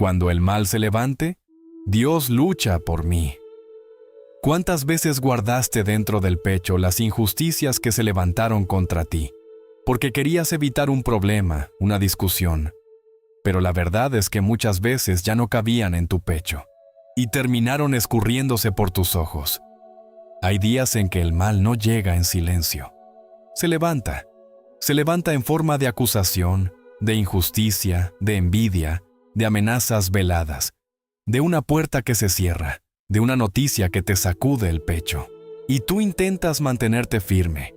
Cuando el mal se levante, Dios lucha por mí. ¿Cuántas veces guardaste dentro del pecho las injusticias que se levantaron contra ti? Porque querías evitar un problema, una discusión. Pero la verdad es que muchas veces ya no cabían en tu pecho y terminaron escurriéndose por tus ojos. Hay días en que el mal no llega en silencio. Se levanta en forma de acusación, de injusticia, de envidia, de amenazas veladas, de una puerta que se cierra, de una noticia que te sacude el pecho. Y tú intentas mantenerte firme,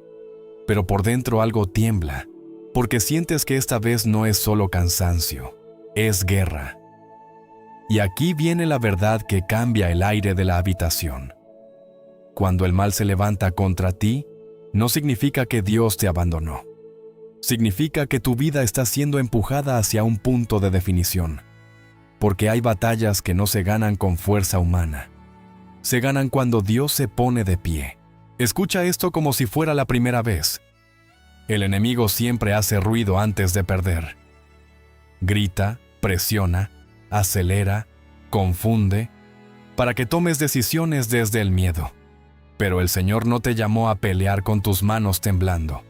pero por dentro algo tiembla, porque sientes que esta vez no es solo cansancio, es guerra. Y aquí viene la verdad que cambia el aire de la habitación. Cuando el mal se levanta contra ti, no significa que Dios te abandonó. Significa que tu vida está siendo empujada hacia un punto de definición. Porque hay batallas que no se ganan con fuerza humana. Se ganan cuando Dios se pone de pie. Escucha esto como si fuera la primera vez. El enemigo siempre hace ruido antes de perder. Grita, presiona, acelera, confunde, para que tomes decisiones desde el miedo. Pero el Señor no te llamó a pelear con tus manos temblando.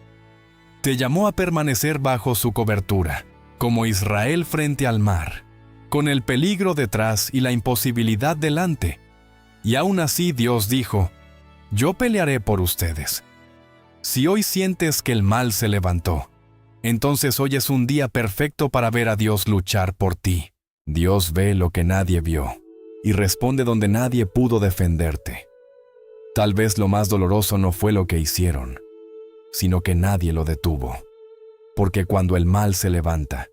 Te llamó a permanecer bajo su cobertura, como Israel frente al mar, con el peligro detrás y la imposibilidad delante. Y aún así Dios dijo, yo pelearé por ustedes. Si hoy sientes que el mal se levantó, entonces hoy es un día perfecto para ver a Dios luchar por ti. Dios ve lo que nadie vio y responde donde nadie pudo defenderte. Tal vez lo más doloroso no fue lo que hicieron, sino que nadie lo detuvo. Porque cuando el mal se levanta,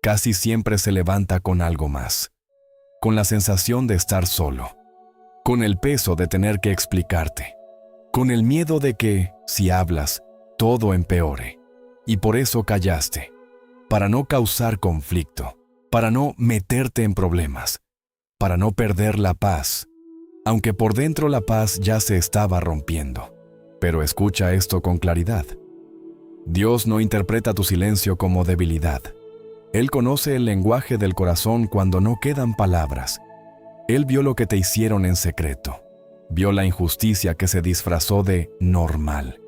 casi siempre se levanta con algo más, con la sensación de estar solo, con el peso de tener que explicarte, con el miedo de que, si hablas, todo empeore. Y por eso callaste, para no causar conflicto, para no meterte en problemas, para no perder la paz, aunque por dentro la paz ya se estaba rompiendo. Pero escucha esto con claridad. Dios no interpreta tu silencio como debilidad. Él conoce el lenguaje del corazón cuando no quedan palabras. Él vio lo que te hicieron en secreto. Vio la injusticia que se disfrazó de normal.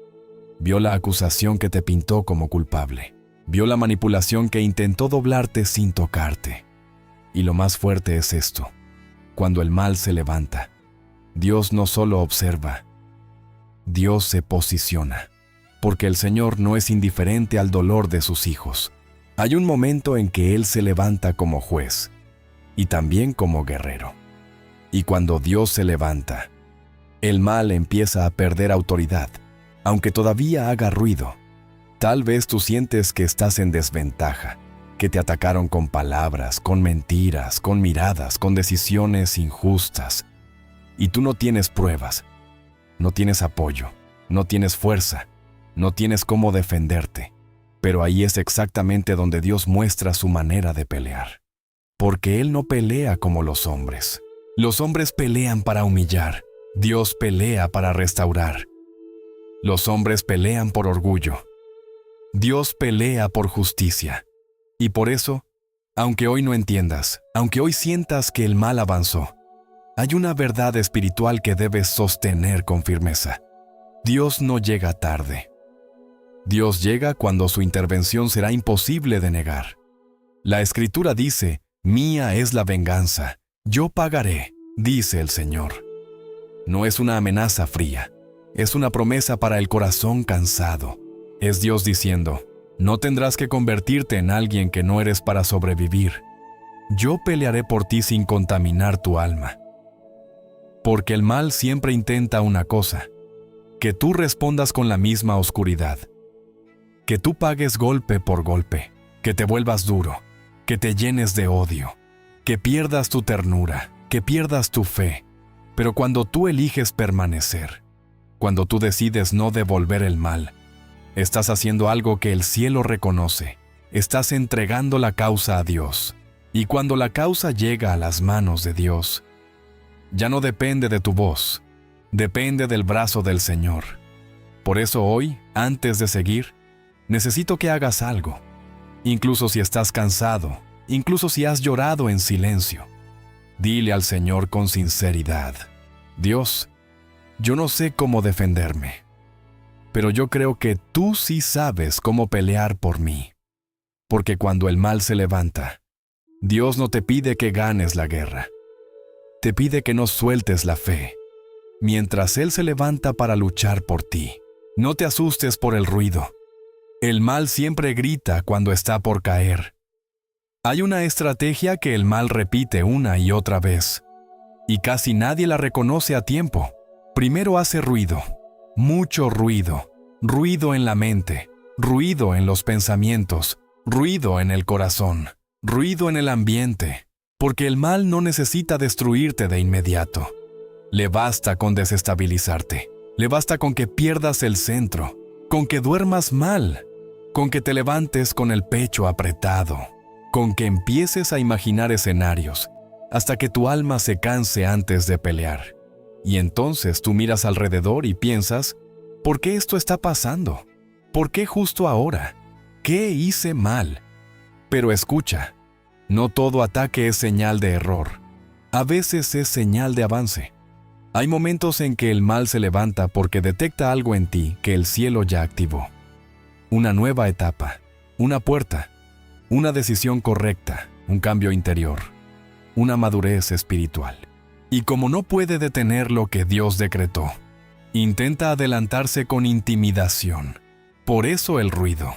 Vio la acusación que te pintó como culpable. Vio la manipulación que intentó doblarte sin tocarte. Y lo más fuerte es esto. Cuando el mal se levanta, Dios no solo observa, Dios se posiciona. Porque el Señor no es indiferente al dolor de sus hijos. Hay un momento en que Él se levanta como juez y también como guerrero. Y cuando Dios se levanta, el mal empieza a perder autoridad, aunque todavía haga ruido. Tal vez tú sientes que estás en desventaja, que te atacaron con palabras, con mentiras, con miradas, con decisiones injustas. Y tú no tienes pruebas, no tienes apoyo, no tienes fuerza, no tienes cómo defenderte. Pero ahí es exactamente donde Dios muestra su manera de pelear. Porque Él no pelea como los hombres. Los hombres pelean para humillar. Dios pelea para restaurar. Los hombres pelean por orgullo. Dios pelea por justicia. Y por eso, aunque hoy no entiendas, aunque hoy sientas que el mal avanzó, hay una verdad espiritual que debes sostener con firmeza. Dios no llega tarde. Dios llega cuando su intervención será imposible de negar. La Escritura dice, mía es la venganza, yo pagaré, dice el Señor. No es una amenaza fría, es una promesa para el corazón cansado. Es Dios diciendo, no tendrás que convertirte en alguien que no eres para sobrevivir. Yo pelearé por ti sin contaminar tu alma. Porque el mal siempre intenta una cosa, que tú respondas con la misma oscuridad. Que tú pagues golpe por golpe, que te vuelvas duro, que te llenes de odio, que pierdas tu ternura, que pierdas tu fe. Pero cuando tú eliges permanecer, cuando tú decides no devolver el mal, estás haciendo algo que el cielo reconoce. Estás entregando la causa a Dios. Y cuando la causa llega a las manos de Dios, ya no depende de tu voz, depende del brazo del Señor. Por eso hoy, antes de seguir, necesito que hagas algo. Incluso si estás cansado, incluso si has llorado en silencio. Dile al Señor con sinceridad: Dios, yo no sé cómo defenderme, pero yo creo que tú sí sabes cómo pelear por mí. Porque cuando el mal se levanta, Dios no te pide que ganes la guerra. Te pide que no sueltes la fe, mientras Él se levanta para luchar por ti. No te asustes por el ruido. El mal siempre grita cuando está por caer. Hay una estrategia que el mal repite una y otra vez, y casi nadie la reconoce a tiempo. Primero hace ruido, mucho ruido, ruido en la mente, ruido en los pensamientos, ruido en el corazón, ruido en el ambiente, porque el mal no necesita destruirte de inmediato. Le basta con desestabilizarte, le basta con que pierdas el centro, con que duermas mal, con que te levantes con el pecho apretado, con que empieces a imaginar escenarios, hasta que tu alma se canse antes de pelear. Y entonces tú miras alrededor y piensas: ¿por qué esto está pasando? ¿Por qué justo ahora? ¿Qué hice mal? Pero escucha, no todo ataque es señal de error. A veces es señal de avance. Hay momentos en que el mal se levanta porque detecta algo en ti que el cielo ya activó. Una nueva etapa, una puerta, una decisión correcta, un cambio interior, una madurez espiritual. Y como no puede detener lo que Dios decretó, intenta adelantarse con intimidación. Por eso el ruido.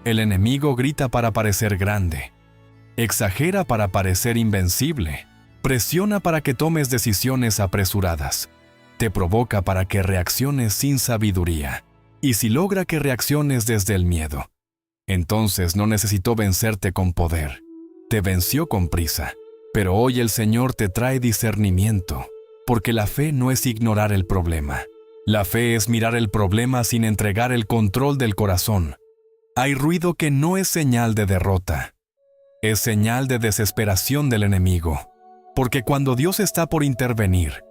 El enemigo grita para parecer grande, exagera para parecer invencible, presiona para que tomes decisiones apresuradas, te provoca para que reacciones sin sabiduría. Y si logra que reacciones desde el miedo, entonces no necesitó vencerte con poder, te venció con prisa. Pero hoy el Señor te trae discernimiento, porque la fe no es ignorar el problema. La fe es mirar el problema sin entregar el control del corazón. Hay ruido que no es señal de derrota, es señal de desesperación del enemigo, porque cuando Dios está por intervenir,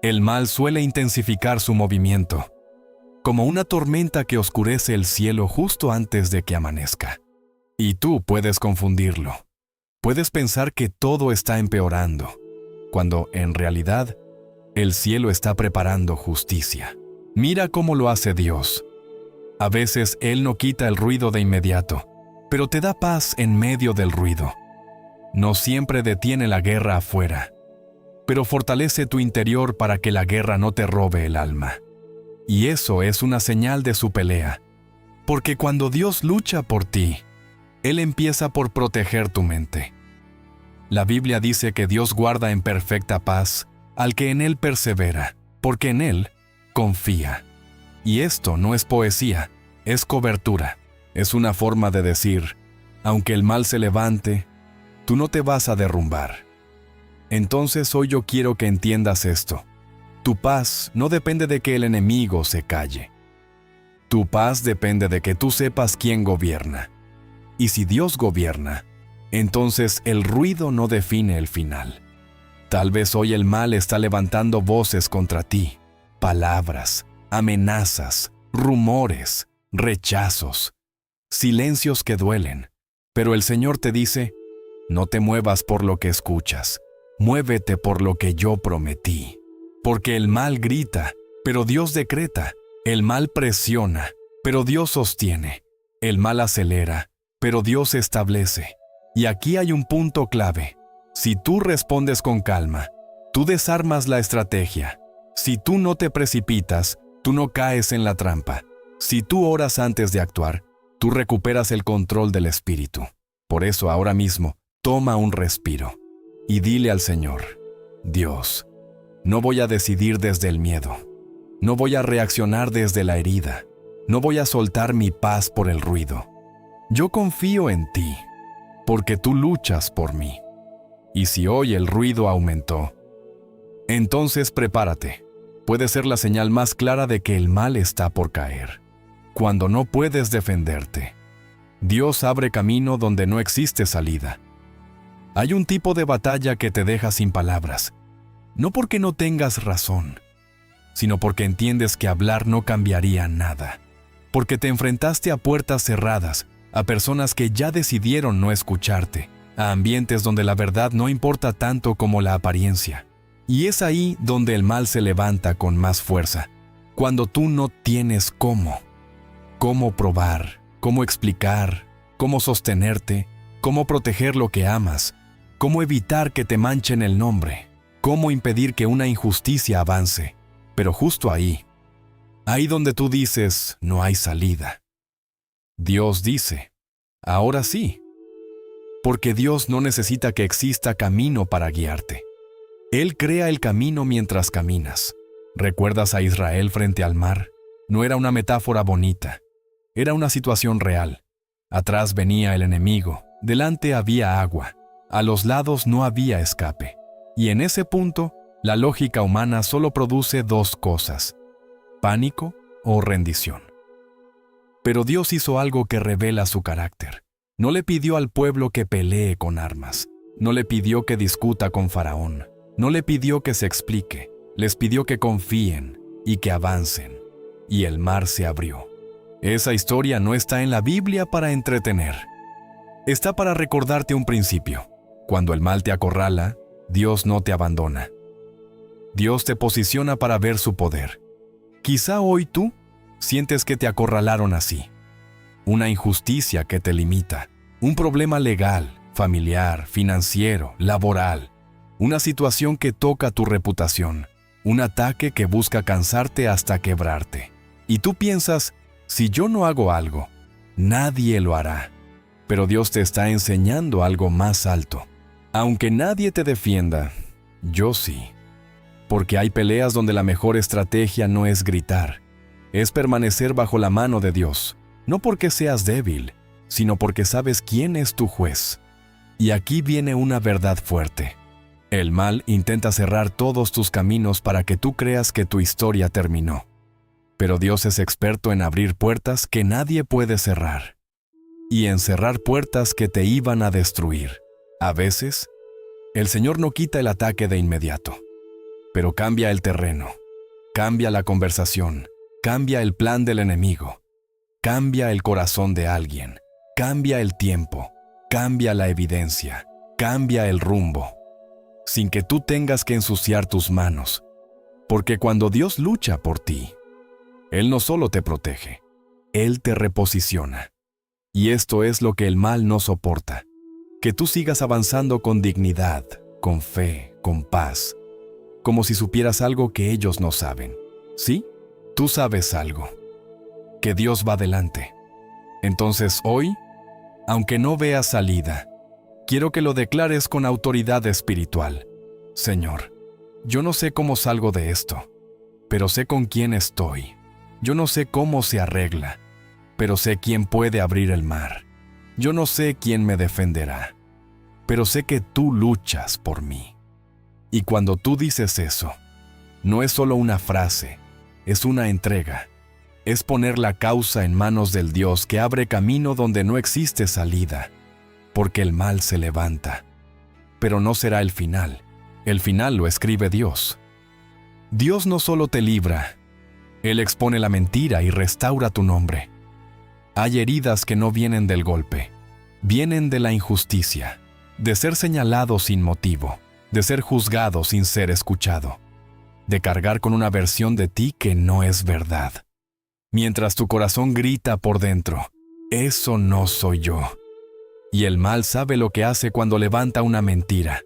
el mal suele intensificar su movimiento, como una tormenta que oscurece el cielo justo antes de que amanezca. Y tú puedes confundirlo. Puedes pensar que todo está empeorando, cuando en realidad el cielo está preparando justicia. Mira cómo lo hace Dios. A veces Él no quita el ruido de inmediato, pero te da paz en medio del ruido. No siempre detiene la guerra afuera, pero fortalece tu interior para que la guerra no te robe el alma. Y eso es una señal de su pelea, porque cuando Dios lucha por ti, Él empieza por proteger tu mente. La Biblia dice que Dios guarda en perfecta paz al que en Él persevera, porque en Él confía. Y esto no es poesía, es cobertura. Es una forma de decir: aunque el mal se levante, tú no te vas a derrumbar. Entonces hoy yo quiero que entiendas esto. Tu paz no depende de que el enemigo se calle. Tu paz depende de que tú sepas quién gobierna. Y si Dios gobierna, entonces el ruido no define el final. Tal vez hoy el mal está levantando voces contra ti, palabras, amenazas, rumores, rechazos, silencios que duelen. Pero el Señor te dice: no te muevas por lo que escuchas, muévete por lo que yo prometí. Porque el mal grita, pero Dios decreta. El mal presiona, pero Dios sostiene. El mal acelera, pero Dios establece. Y aquí hay un punto clave. Si tú respondes con calma, tú desarmas la estrategia. Si tú no te precipitas, tú no caes en la trampa. Si tú oras antes de actuar, tú recuperas el control del espíritu. Por eso ahora mismo, toma un respiro y dile al Señor: Dios, no voy a decidir desde el miedo. No voy a reaccionar desde la herida. No voy a soltar mi paz por el ruido. Yo confío en ti, porque tú luchas por mí. Y si hoy el ruido aumentó, entonces prepárate. Puede ser la señal más clara de que el mal está por caer. Cuando no puedes defenderte, Dios abre camino donde no existe salida. Hay un tipo de batalla que te deja sin palabras, no porque no tengas razón, sino porque entiendes que hablar no cambiaría nada, porque te enfrentaste a puertas cerradas, a personas que ya decidieron no escucharte, a ambientes donde la verdad no importa tanto como la apariencia. Y es ahí donde el mal se levanta con más fuerza, cuando tú no tienes cómo probar, cómo explicar, cómo sostenerte, cómo proteger lo que amas, cómo evitar que te manchen el nombre, cómo impedir que una injusticia avance. Pero justo ahí donde tú dices, no hay salida, Dios dice, ahora sí. Porque Dios no necesita que exista camino para guiarte. Él crea el camino mientras caminas. ¿Recuerdas a Israel frente al mar? No era una metáfora bonita. Era una situación real. Atrás venía el enemigo, delante había agua, a los lados no había escape. Y en ese punto, la lógica humana solo produce dos cosas: pánico o rendición. Pero Dios hizo algo que revela su carácter. No le pidió al pueblo que pelee con armas. No le pidió que discuta con Faraón. No le pidió que se explique. Les pidió que confíen y que avancen. Y el mar se abrió. Esa historia no está en la Biblia para entretener. Está para recordarte un principio. Cuando el mal te acorrala, Dios no te abandona. Dios te posiciona para ver su poder. Quizá hoy tú sientes que te acorralaron así. Una injusticia que te limita, un problema legal, familiar, financiero, laboral, una situación que toca tu reputación, un ataque que busca cansarte hasta quebrarte. Y tú piensas, si yo no hago algo, nadie lo hará. Pero Dios te está enseñando algo más alto. Aunque nadie te defienda, yo sí. Porque hay peleas donde la mejor estrategia no es gritar, es permanecer bajo la mano de Dios. No porque seas débil, sino porque sabes quién es tu juez. Y aquí viene una verdad fuerte. El mal intenta cerrar todos tus caminos para que tú creas que tu historia terminó. Pero Dios es experto en abrir puertas que nadie puede cerrar. Y en cerrar puertas que te iban a destruir. A veces, el Señor no quita el ataque de inmediato, pero cambia el terreno, cambia la conversación, cambia el plan del enemigo. Cambia el corazón de alguien, cambia el tiempo, cambia la evidencia, cambia el rumbo, sin que tú tengas que ensuciar tus manos. Porque cuando Dios lucha por ti, Él no solo te protege, Él te reposiciona. Y esto es lo que el mal no soporta, que tú sigas avanzando con dignidad, con fe, con paz, como si supieras algo que ellos no saben. ¿Sí? Tú sabes algo. Que Dios va delante. Entonces hoy, aunque no veas salida, quiero que lo declares con autoridad espiritual. Señor, yo no sé cómo salgo de esto, pero sé con quién estoy. Yo no sé cómo se arregla, pero sé quién puede abrir el mar. Yo no sé quién me defenderá, pero sé que tú luchas por mí. Y cuando tú dices eso, no es solo una frase, es una entrega. Es poner la causa en manos del Dios que abre camino donde no existe salida, porque el mal se levanta. Pero no será el final lo escribe Dios. Dios no solo te libra, Él expone la mentira y restaura tu nombre. Hay heridas que no vienen del golpe, vienen de la injusticia, de ser señalado sin motivo, de ser juzgado sin ser escuchado, de cargar con una versión de ti que no es verdad. Mientras tu corazón grita por dentro, eso no soy yo. Y el mal sabe lo que hace cuando levanta una mentira.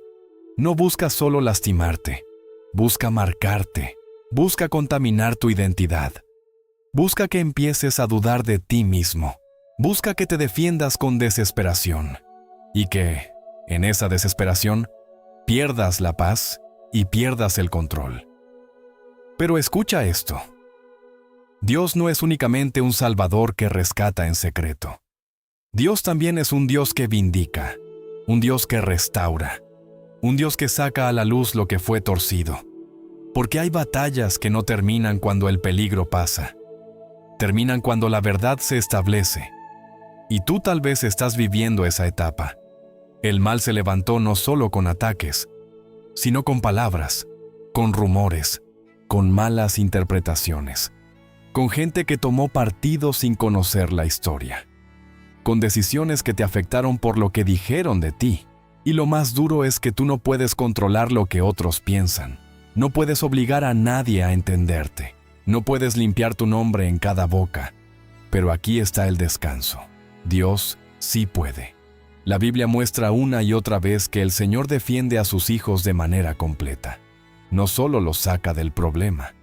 No busca solo lastimarte, busca marcarte, busca contaminar tu identidad. Busca que empieces a dudar de ti mismo. Busca que te defiendas con desesperación. Y que, en esa desesperación, pierdas la paz y pierdas el control. Pero escucha esto. Dios no es únicamente un Salvador que rescata en secreto. Dios también es un Dios que vindica, un Dios que restaura, un Dios que saca a la luz lo que fue torcido. Porque hay batallas que no terminan cuando el peligro pasa. Terminan cuando la verdad se establece. Y tú tal vez estás viviendo esa etapa. El mal se levantó no solo con ataques, sino con palabras, con rumores, con malas interpretaciones. Con gente que tomó partido sin conocer la historia, con decisiones que te afectaron por lo que dijeron de ti, Y lo más duro es que tú no puedes controlar lo que otros piensan. No puedes obligar a nadie a entenderte. No puedes limpiar tu nombre en cada boca. Pero aquí está el descanso. Dios sí puede. La Biblia muestra una y otra vez que el Señor defiende a sus hijos de manera completa. No solo los saca del problema,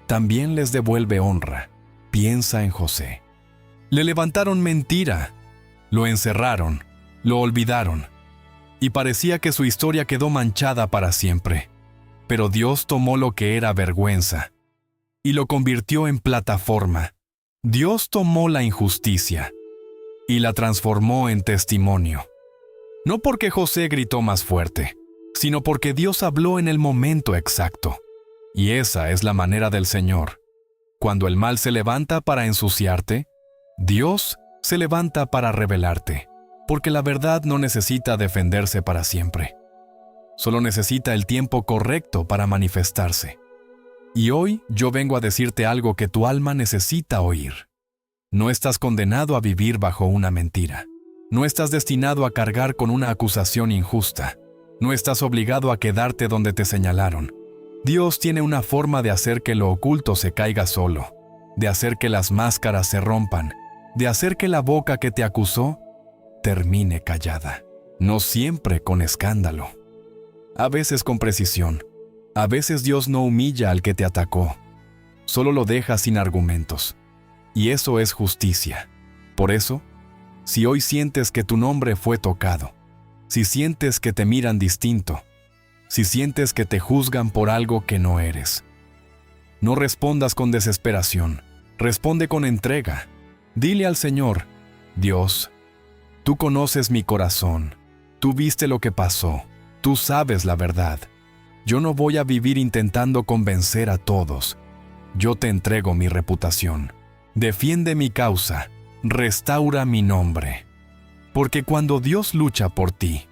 también les devuelve honra. Piensa en José. Le levantaron mentira, lo encerraron, lo olvidaron, y parecía que su historia quedó manchada para siempre. Pero Dios tomó lo que era vergüenza y lo convirtió en plataforma. Dios tomó la injusticia y la transformó en testimonio. No porque José gritó más fuerte, sino porque Dios habló en el momento exacto. Y esa es la manera del Señor. Cuando el mal se levanta para ensuciarte, Dios se levanta para revelarte, porque la verdad no necesita defenderse para siempre. Solo necesita el tiempo correcto para manifestarse. Y hoy yo vengo a decirte algo que tu alma necesita oír. No estás condenado a vivir bajo una mentira. No estás destinado a cargar con una acusación injusta. No estás obligado a quedarte donde te señalaron. Dios tiene una forma de hacer que lo oculto se caiga solo, de hacer que las máscaras se rompan, de hacer que la boca que te acusó termine callada. No siempre con escándalo. A veces con precisión. A veces Dios no humilla al que te atacó. Solo lo deja sin argumentos. Y eso es justicia. Por eso, si hoy sientes que tu nombre fue tocado, si sientes que te miran distinto, si sientes que te juzgan por algo que no eres, no respondas con desesperación, responde con entrega. Dile al Señor: Dios, tú conoces mi corazón, tú viste lo que pasó, tú sabes la verdad. Yo no voy a vivir intentando convencer a todos. Yo te entrego mi reputación. Defiende mi causa, restaura mi nombre. Porque cuando Dios lucha por ti,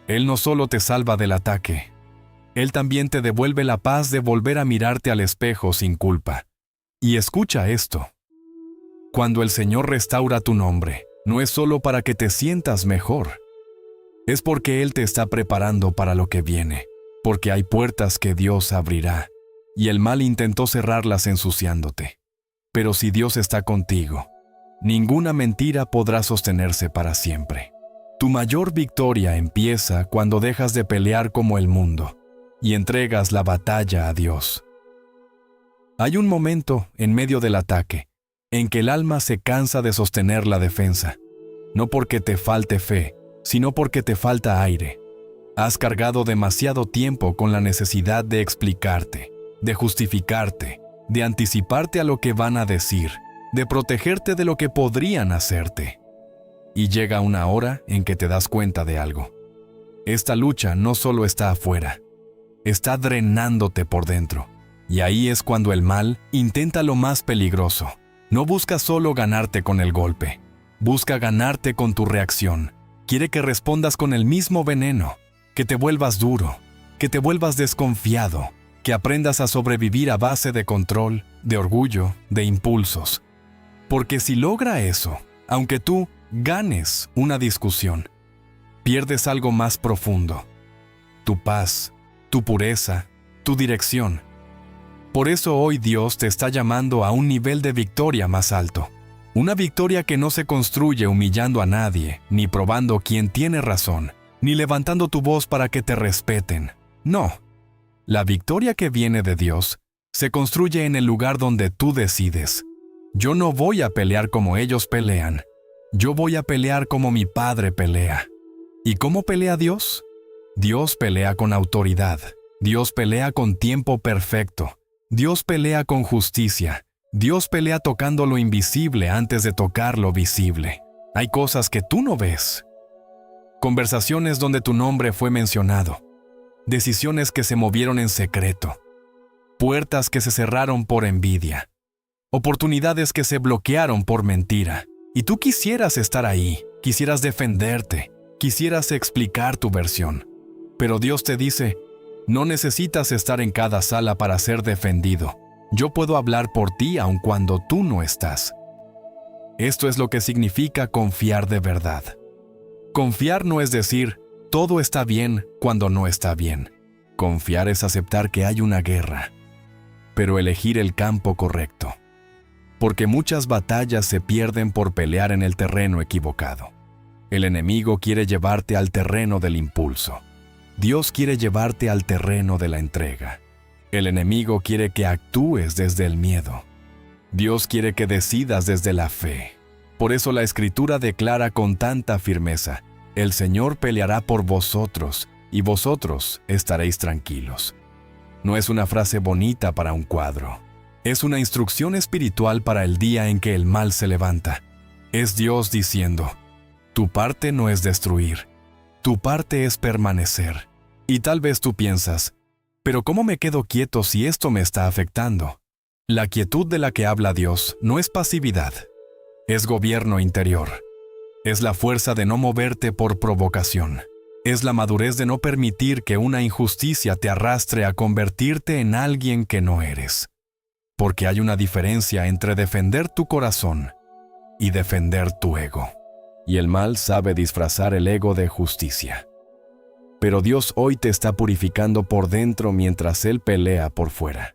Él no solo te salva del ataque, Él también te devuelve la paz de volver a mirarte al espejo sin culpa. Y escucha esto. Cuando el Señor restaura tu nombre, no es solo para que te sientas mejor. Es porque Él te está preparando para lo que viene. Porque hay puertas que Dios abrirá, y el mal intentó cerrarlas ensuciándote. Pero si Dios está contigo, ninguna mentira podrá sostenerse para siempre. Tu mayor victoria empieza cuando dejas de pelear como el mundo y entregas la batalla a Dios. Hay un momento en medio del ataque en que el alma se cansa de sostener la defensa, no porque te falte fe, sino porque te falta aire. Has cargado demasiado tiempo con la necesidad de explicarte, de justificarte, de anticiparte a lo que van a decir, de protegerte de lo que podrían hacerte. Y llega una hora en que te das cuenta de algo. Esta lucha no solo está afuera, está drenándote por dentro. Y ahí es cuando el mal intenta lo más peligroso. No busca solo ganarte con el golpe, busca ganarte con tu reacción. Quiere que respondas con el mismo veneno, que te vuelvas duro, que te vuelvas desconfiado, que aprendas a sobrevivir a base de control, de orgullo, de impulsos. Porque si logra eso, aunque tú ganes una discusión, pierdes algo más profundo: tu paz, tu pureza, tu dirección. Por eso hoy Dios te está llamando a un nivel de victoria más alto. Una victoria que no se construye humillando a nadie, ni probando quién tiene razón, ni levantando tu voz para que te respeten. No. La victoria que viene de Dios se construye en el lugar donde tú decides: yo no voy a pelear como ellos pelean. Yo voy a pelear como mi Padre pelea. ¿Y cómo pelea Dios? Dios pelea con autoridad. Dios pelea con tiempo perfecto. Dios pelea con justicia. Dios pelea tocando lo invisible antes de tocar lo visible. Hay cosas que tú no ves. Conversaciones donde tu nombre fue mencionado. Decisiones que se movieron en secreto. Puertas que se cerraron por envidia. Oportunidades que se bloquearon por mentira. Y tú quisieras estar ahí, quisieras defenderte, quisieras explicar tu versión. Pero Dios te dice: no necesitas estar en cada sala para ser defendido. Yo puedo hablar por ti aun cuando tú no estás. Esto es lo que significa confiar de verdad. Confiar no es decir: todo está bien cuando no está bien. Confiar es aceptar que hay una guerra, pero elegir el campo correcto. Porque muchas batallas se pierden por pelear en el terreno equivocado. El enemigo quiere llevarte al terreno del impulso. Dios quiere llevarte al terreno de la entrega. El enemigo quiere que actúes desde el miedo. Dios quiere que decidas desde la fe. Por eso la Escritura declara con tanta firmeza: el Señor peleará por vosotros, y vosotros estaréis tranquilos. No es una frase bonita para un cuadro. Es una instrucción espiritual para el día en que el mal se levanta. Es Dios diciendo: tu parte no es destruir, tu parte es permanecer. Y tal vez tú piensas: pero ¿cómo me quedo quieto si esto me está afectando? La quietud de la que habla Dios no es pasividad, es gobierno interior. Es la fuerza de no moverte por provocación. Es la madurez de no permitir que una injusticia te arrastre a convertirte en alguien que no eres. Porque hay una diferencia entre defender tu corazón y defender tu ego. Y el mal sabe disfrazar el ego de justicia. Pero Dios hoy te está purificando por dentro mientras Él pelea por fuera.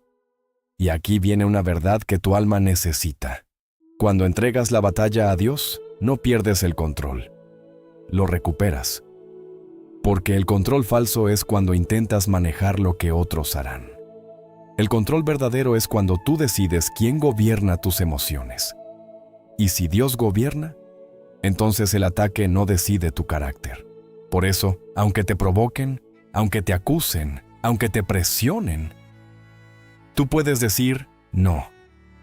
Y aquí viene una verdad que tu alma necesita. Cuando entregas la batalla a Dios, no pierdes el control. Lo recuperas. Porque el control falso es cuando intentas manejar lo que otros harán. El control verdadero es cuando tú decides quién gobierna tus emociones. Y si Dios gobierna, entonces el ataque no decide tu carácter. Por eso, aunque te provoquen, aunque te acusen, aunque te presionen, tú puedes decir: no,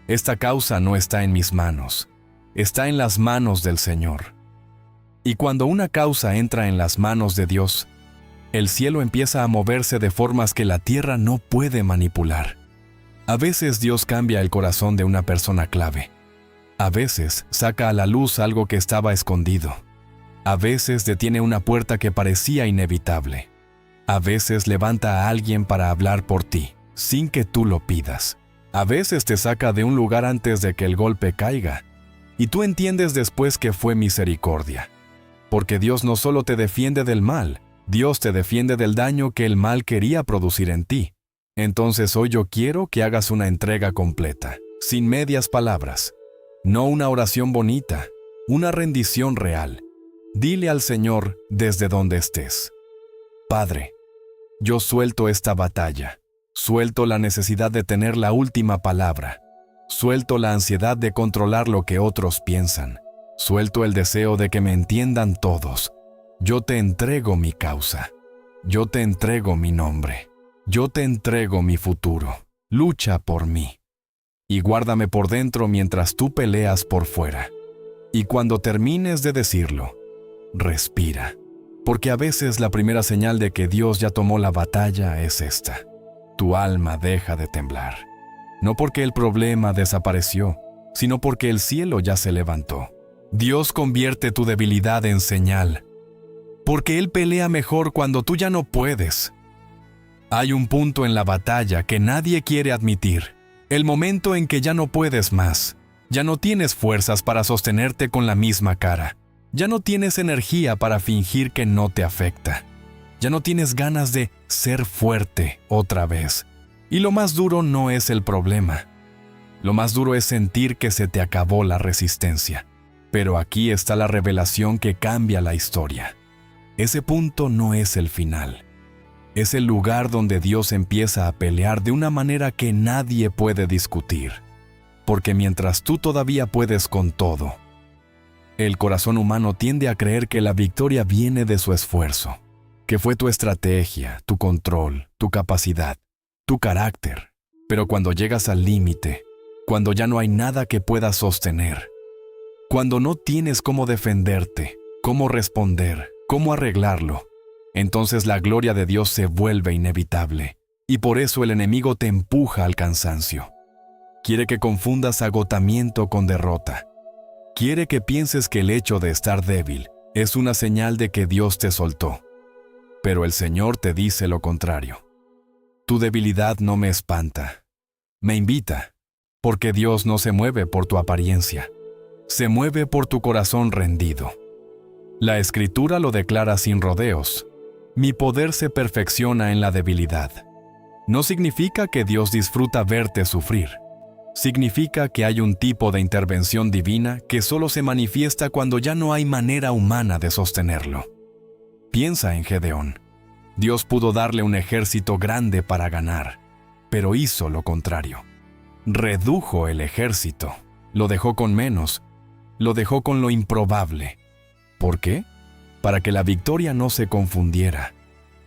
esta causa no está en mis manos, está en las manos del Señor. Y cuando una causa entra en las manos de Dios, el cielo empieza a moverse de formas que la tierra no puede manipular. A veces Dios cambia el corazón de una persona clave. A veces saca a la luz algo que estaba escondido. A veces detiene una puerta que parecía inevitable. A veces levanta a alguien para hablar por ti, sin que tú lo pidas. A veces te saca de un lugar antes de que el golpe caiga, y tú entiendes después que fue misericordia. Porque Dios no solo te defiende del mal, Dios te defiende del daño que el mal quería producir en ti. Entonces hoy yo quiero que hagas una entrega completa, sin medias palabras. No una oración bonita, una rendición real. Dile al Señor desde donde estés: Padre, yo suelto esta batalla, suelto la necesidad de tener la última palabra, suelto la ansiedad de controlar lo que otros piensan, suelto el deseo de que me entiendan todos. Yo te entrego mi causa, yo te entrego mi nombre, yo te entrego mi futuro. Lucha por mí y guárdame por dentro mientras tú peleas por fuera. Y cuando termines de decirlo, respira, porque a veces la primera señal de que Dios ya tomó la batalla es esta: tu alma deja de temblar. No porque el problema desapareció, sino porque el cielo ya se levantó. Dios convierte tu debilidad en señal, porque Él pelea mejor cuando tú ya no puedes. Hay un punto en la batalla que nadie quiere admitir, el momento en que ya no puedes más. Ya no tienes fuerzas para sostenerte con la misma cara. Ya no tienes energía para fingir que no te afecta. Ya no tienes ganas de ser fuerte otra vez. Y lo más duro no es el problema. Lo más duro es sentir que se te acabó la resistencia. Pero aquí está la revelación que cambia la historia. Ese punto no es el final. Es el lugar donde Dios empieza a pelear de una manera que nadie puede discutir. Porque mientras tú todavía puedes con todo, el corazón humano tiende a creer que la victoria viene de su esfuerzo, que fue tu estrategia, tu control, tu capacidad, tu carácter. Pero cuando llegas al límite, cuando ya no hay nada que puedas sostener, cuando no tienes cómo defenderte, cómo responder, cómo arreglarlo, entonces la gloria de Dios se vuelve inevitable. Y por eso el enemigo te empuja al cansancio. Quiere que confundas agotamiento con derrota. Quiere que pienses que el hecho de estar débil es una señal de que Dios te soltó. Pero el Señor te dice lo contrario. Tu debilidad no me espanta. Me invita, porque Dios no se mueve por tu apariencia. Se mueve por tu corazón rendido. La Escritura lo declara sin rodeos. Mi poder se perfecciona en la debilidad. No significa que Dios disfruta verte sufrir. Significa que hay un tipo de intervención divina que solo se manifiesta cuando ya no hay manera humana de sostenerlo. Piensa en Gedeón. Dios pudo darle un ejército grande para ganar, pero hizo lo contrario. Redujo el ejército, lo dejó con menos, lo dejó con lo improbable. ¿Por qué? Para que la victoria no se confundiera,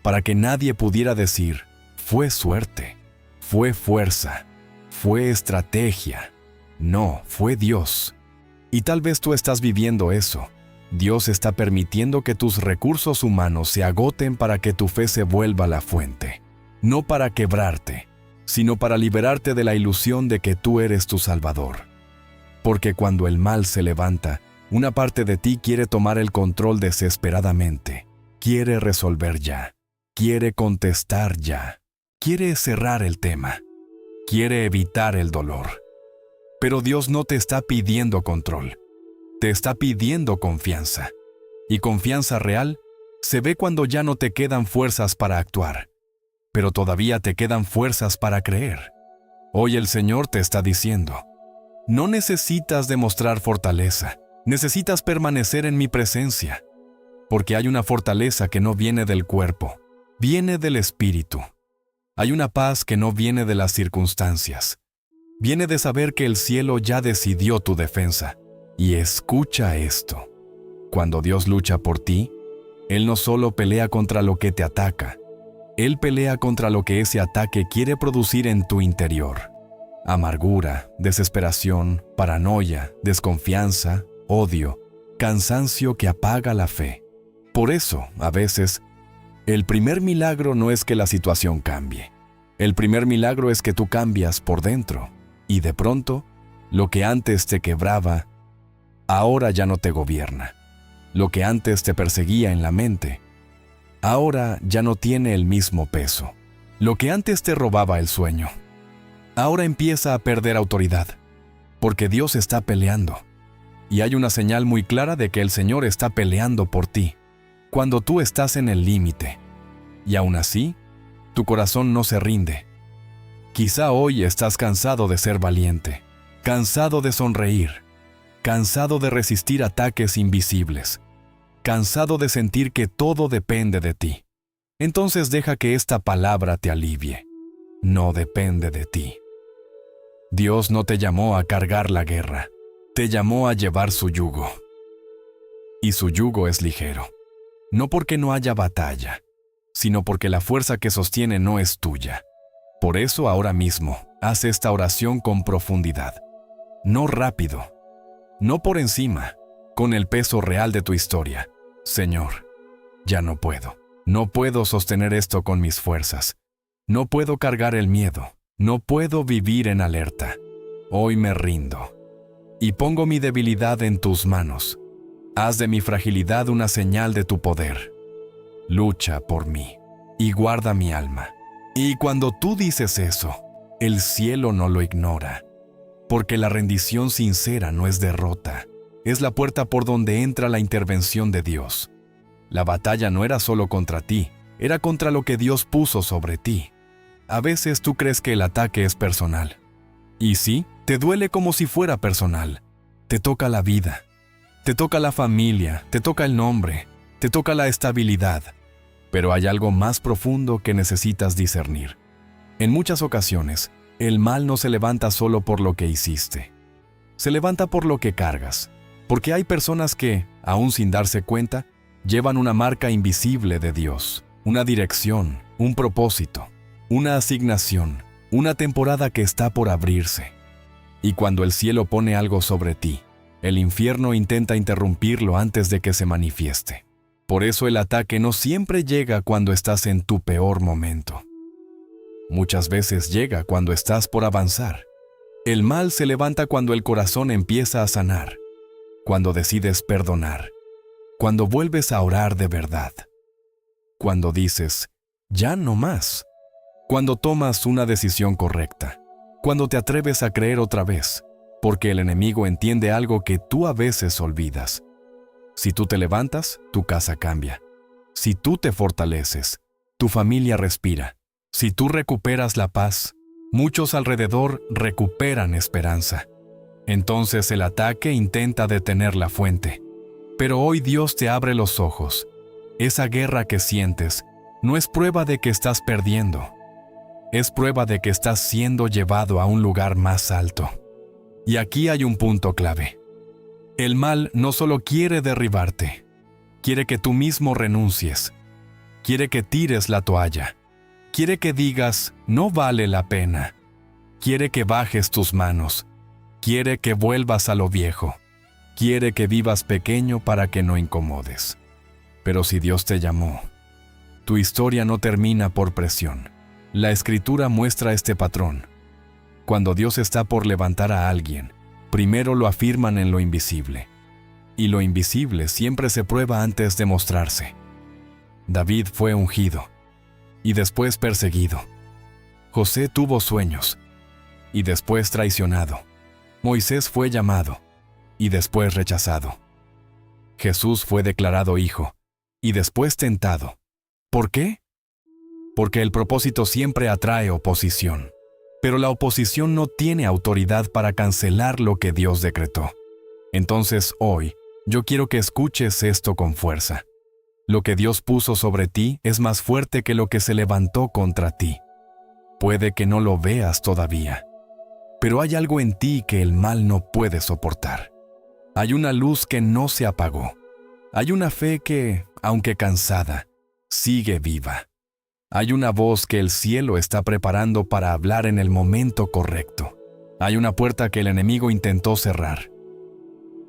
para que nadie pudiera decir, fue suerte, fue fuerza, fue estrategia. No, fue Dios. Y tal vez tú estás viviendo eso. Dios está permitiendo que tus recursos humanos se agoten para que tu fe se vuelva la fuente. No para quebrarte, sino para liberarte de la ilusión de que tú eres tu Salvador. Porque cuando el mal se levanta, una parte de ti quiere tomar el control desesperadamente. Quiere resolver ya. Quiere contestar ya. Quiere cerrar el tema. Quiere evitar el dolor. Pero Dios no te está pidiendo control. Te está pidiendo confianza. Y confianza real se ve cuando ya no te quedan fuerzas para actuar, pero todavía te quedan fuerzas para creer. Hoy el Señor te está diciendo, no necesitas demostrar fortaleza, necesitas permanecer en mi presencia, porque hay una fortaleza que no viene del cuerpo, viene del Espíritu. Hay una paz que no viene de las circunstancias, viene de saber que el cielo ya decidió tu defensa. Y escucha esto. Cuando Dios lucha por ti, Él no solo pelea contra lo que te ataca, Él pelea contra lo que ese ataque quiere producir en tu interior. Amargura, desesperación, paranoia, desconfianza, odio, cansancio que apaga la fe. Por eso, a veces, el primer milagro no es que la situación cambie. El primer milagro es que tú cambias por dentro, y de pronto, lo que antes te quebraba, ahora ya no te gobierna. Lo que antes te perseguía en la mente, ahora ya no tiene el mismo peso. Lo que antes te robaba el sueño, ahora empieza a perder autoridad, porque Dios está peleando. Y hay una señal muy clara de que el Señor está peleando por ti, cuando tú estás en el límite. Y aún así, tu corazón no se rinde. Quizá hoy estás cansado de ser valiente, cansado de sonreír, cansado de resistir ataques invisibles, cansado de sentir que todo depende de ti. Entonces deja que esta palabra te alivie. No depende de ti. Dios no te llamó a cargar la guerra, te llamó a llevar su yugo. Y su yugo es ligero, no porque no haya batalla, sino porque la fuerza que sostiene no es tuya. Por eso ahora mismo, haz esta oración con profundidad, no rápido, no por encima, con el peso real de tu historia. Señor, ya no puedo sostener esto con mis fuerzas. No puedo cargar el miedo, no puedo vivir en alerta. Hoy me rindo y pongo mi debilidad en tus manos. Haz de mi fragilidad una señal de tu poder. Lucha por mí y guarda mi alma. Y cuando tú dices eso, el cielo no lo ignora. Porque la rendición sincera no es derrota, es la puerta por donde entra la intervención de Dios. La batalla no era solo contra ti, era contra lo que Dios puso sobre ti. A veces tú crees que el ataque es personal. Y sí, te duele como si fuera personal. Te toca la vida, te toca la familia, te toca el nombre, te toca la estabilidad. Pero hay algo más profundo que necesitas discernir. En muchas ocasiones, el mal no se levanta solo por lo que hiciste. Se levanta por lo que cargas. Porque hay personas que, aún sin darse cuenta, llevan una marca invisible de Dios, una dirección, un propósito, una asignación, una temporada que está por abrirse. Y cuando el cielo pone algo sobre ti, el infierno intenta interrumpirlo antes de que se manifieste. Por eso el ataque no siempre llega cuando estás en tu peor momento. Muchas veces llega cuando estás por avanzar. El mal se levanta cuando el corazón empieza a sanar, cuando decides perdonar, cuando vuelves a orar de verdad, cuando dices, ya no más, cuando tomas una decisión correcta, cuando te atreves a creer otra vez, porque el enemigo entiende algo que tú a veces olvidas. Si tú te levantas, tu casa cambia. Si tú te fortaleces, tu familia respira. Si tú recuperas la paz, muchos alrededor recuperan esperanza. Entonces el ataque intenta detener la fuente. Pero hoy Dios te abre los ojos. Esa guerra que sientes no es prueba de que estás perdiendo. Es prueba de que estás siendo llevado a un lugar más alto. Y aquí hay un punto clave. El mal no solo quiere derribarte, quiere que tú mismo renuncies. Quiere que tires la toalla. Quiere que digas, no vale la pena. Quiere que bajes tus manos. Quiere que vuelvas a lo viejo. Quiere que vivas pequeño para que no incomodes. Pero si Dios te llamó, tu historia no termina por presión. La Escritura muestra este patrón. Cuando Dios está por levantar a alguien, primero lo afirman en lo invisible. Y lo invisible siempre se prueba antes de mostrarse. David fue ungido y después perseguido. José tuvo sueños y después traicionado. Moisés fue llamado y después rechazado. Jesús fue declarado hijo y después tentado. ¿Por qué? Porque el propósito siempre atrae oposición. Pero la oposición no tiene autoridad para cancelar lo que Dios decretó. Entonces hoy, yo quiero que escuches esto con fuerza. Lo que Dios puso sobre ti es más fuerte que lo que se levantó contra ti. Puede que no lo veas todavía, pero hay algo en ti que el mal no puede soportar. Hay una luz que no se apagó. Hay una fe que, aunque cansada, sigue viva. Hay una voz que el cielo está preparando para hablar en el momento correcto. Hay una puerta que el enemigo intentó cerrar,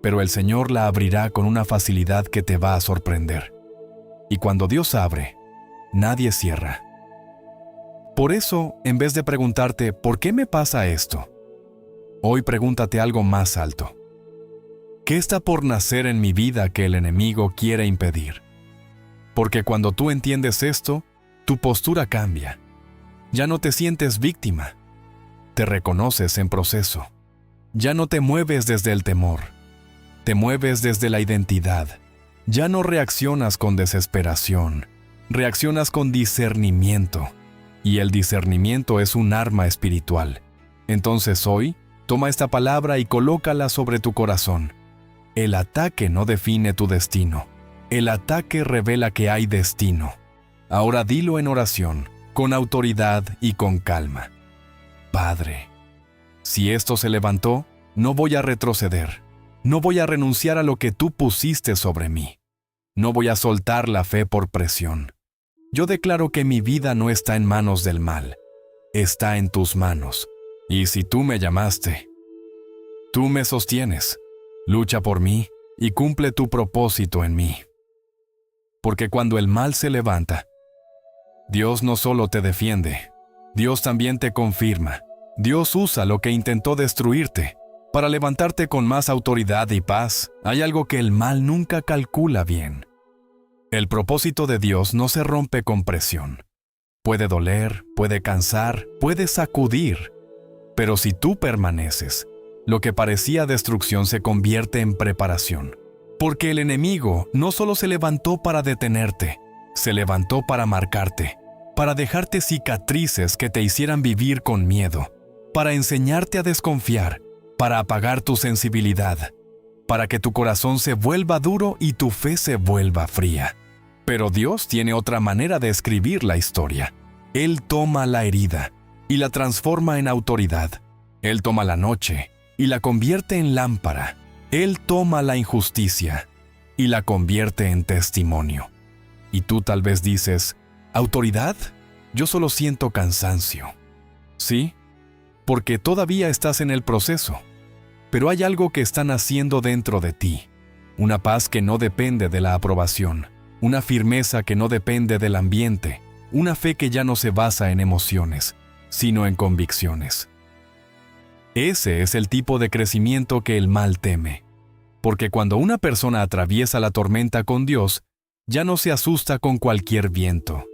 pero el Señor la abrirá con una facilidad que te va a sorprender. Y cuando Dios abre, nadie cierra. Por eso, en vez de preguntarte, ¿por qué me pasa esto?, hoy pregúntate algo más alto. ¿Qué está por nacer en mi vida que el enemigo quiere impedir? Porque cuando tú entiendes esto, tu postura cambia. Ya no te sientes víctima. Te reconoces en proceso. Ya no te mueves desde el temor. Te mueves desde la identidad. Ya no reaccionas con desesperación. Reaccionas con discernimiento. Y el discernimiento es un arma espiritual. Entonces hoy, toma esta palabra y colócala sobre tu corazón. El ataque no define tu destino. El ataque revela que hay destino. Ahora dilo en oración, con autoridad y con calma. Padre, si esto se levantó, no voy a retroceder. No voy a renunciar a lo que tú pusiste sobre mí. No voy a soltar la fe por presión. Yo declaro que mi vida no está en manos del mal. Está en tus manos. Y si tú me llamaste, tú me sostienes. Lucha por mí y cumple tu propósito en mí. Porque cuando el mal se levanta, Dios no solo te defiende, Dios también te confirma. Dios usa lo que intentó destruirte para levantarte con más autoridad y paz. Hay algo que el mal nunca calcula bien. El propósito de Dios no se rompe con presión. Puede doler, puede cansar, puede sacudir. Pero si tú permaneces, lo que parecía destrucción se convierte en preparación. Porque el enemigo no solo se levantó para detenerte, se levantó para marcarte, para dejarte cicatrices que te hicieran vivir con miedo, para enseñarte a desconfiar, para apagar tu sensibilidad, para que tu corazón se vuelva duro y tu fe se vuelva fría. Pero Dios tiene otra manera de escribir la historia. Él toma la herida y la transforma en autoridad. Él toma la noche y la convierte en lámpara. Él toma la injusticia y la convierte en testimonio. Y tú tal vez dices, ¿autoridad? Yo solo siento cansancio. Sí, porque todavía estás en el proceso. Pero hay algo que está naciendo dentro de ti. Una paz que no depende de la aprobación. Una firmeza que no depende del ambiente. Una fe que ya no se basa en emociones, sino en convicciones. Ese es el tipo de crecimiento que el mal teme. Porque cuando una persona atraviesa la tormenta con Dios, ya no se asusta con cualquier viento.